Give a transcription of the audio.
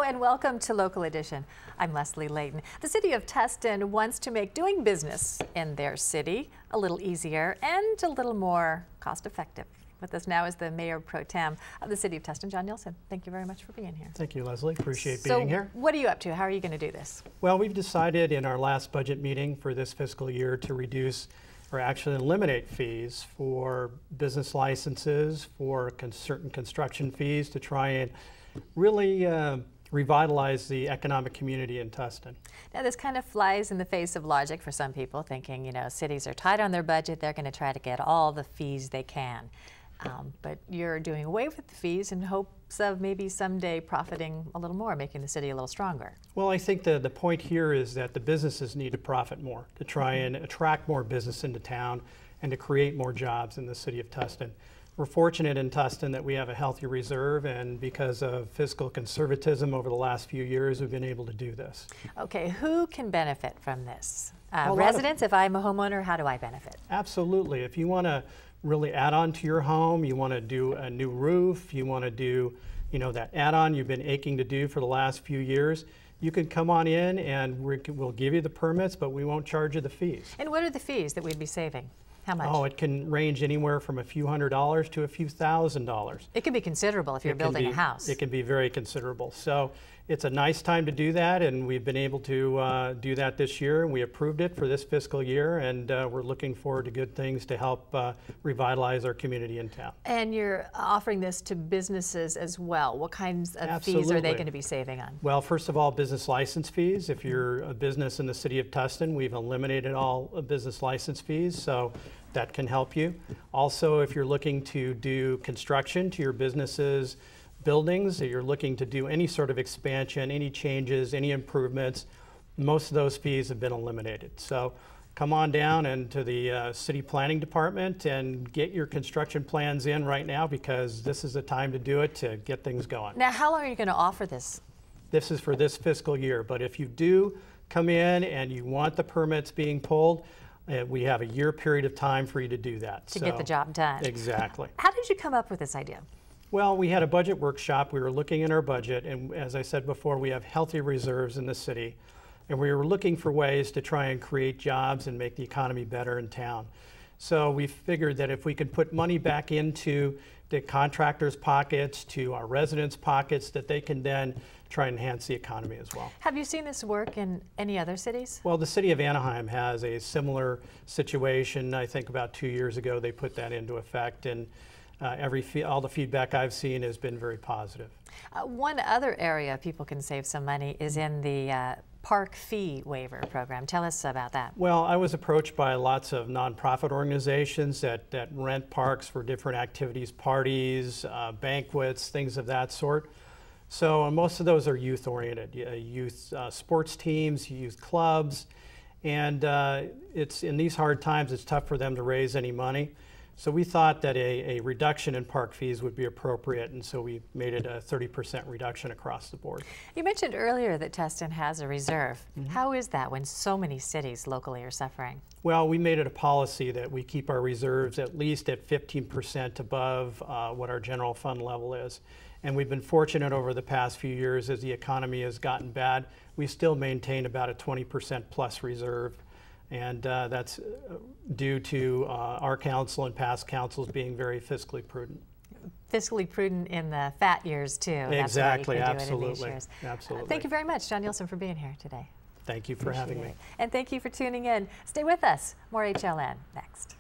and welcome to Local Edition. I'm Leslie Leyton. The City of Tustin wants to make doing business in their city a little easier and a little more cost-effective. With us now is the Mayor Pro Tem of the City of Tustin, John Nielsen. Thank you very much for being here. Thank you, Leslie. Appreciate being here. So what are you up to? How are you going to do this? Well, we've decided in our last budget meeting for this fiscal year to reduce or actually eliminate fees for business licenses, for certain construction fees, to try and really revitalize the economic community in Tustin. Now, this kind of flies in the face of logic for some people, thinking, you know, cities are tight on their budget, they're going to try to get all the fees they can. But you're doing away with the fees in hopes of maybe someday profiting a little more, making the city a little stronger. Well, I think the point here is that the businesses need to profit more, to try and attract more business into town and to create more jobs in the City of Tustin. We're fortunate in Tustin that we have a healthy reserve, and because of fiscal conservatism over the last few years, we've been able to do this. Okay, who can benefit from this? Residents, if I'm a homeowner, how do I benefit? Absolutely. If you want to really add on to your home, you want to do a new roof, you want to do, you know, that add-on you've been aching to do for the last few years, you can come on in and we'll give you the permits, but we won't charge you the fees. And what are the fees that we'd be saving? How much? Oh, it can range anywhere from a few $100s to a few $1,000s. It can be considerable if you're building a house. It can be very considerable. So it's a nice time to do that, and we've been able to do that this year, and we approved it for this fiscal year, and we're looking forward to good things to help revitalize our community in town. And you're offering this to businesses as well. What kinds of fees are they going to be saving on? Well, first of all, business license fees. If you're a business in the City of Tustin, we've eliminated all business license fees, so that can help you. Also, if you're looking to do construction to your businesses, buildings, that you're looking to do any sort of expansion, any changes, any improvements, most of those fees have been eliminated. So come on down and to the City Planning Department and get your construction plans in right now, because this is the time to do it, to get things going. Now, how long are you going to offer this? This is for this fiscal year, but if you do come in and you want the permits being pulled, we have a year period of time for you to do that. To get the job done. Exactly. How did you come up with this idea? Well, we had a budget workshop. We were looking in our budget, and as I said before, we have healthy reserves in the city, and we were looking for ways to try and create jobs and make the economy better in town. So we figured that if we could put money back into the contractors' pockets, to our residents' pockets, that they can then try and enhance the economy as well. Have you seen this work in any other cities? Well, the city of Anaheim has a similar situation. I think about 2 years ago they put that into effect, and all the feedback I've seen has been very positive. One other area people can save some money is in the park fee waiver program. Tell us about that. Well, I was approached by lots of nonprofit organizations that rent parks for different activities, parties, banquets, things of that sort. So most of those are youth-oriented, youth sports teams, youth clubs, and it's in these hard times it's tough for them to raise any money. So we thought that a reduction in park fees would be appropriate, and so we made it a 30% reduction across the board. You mentioned earlier that Tustin has a reserve. Mm-hmm. How is that when so many cities locally are suffering? Well, we made it a policy that we keep our reserves at least at 15% above what our general fund level is. And we've been fortunate over the past few years as the economy has gotten bad. We still maintain about a 20% plus reserve. And that's due to our council and past councils being very fiscally prudent. Fiscally prudent in the fat years, too. Exactly, That's absolutely. Absolutely. Thank you very much, John Nielsen, for being here today. Thank you for having me. And thank you for tuning in. Stay with us. More HLN next.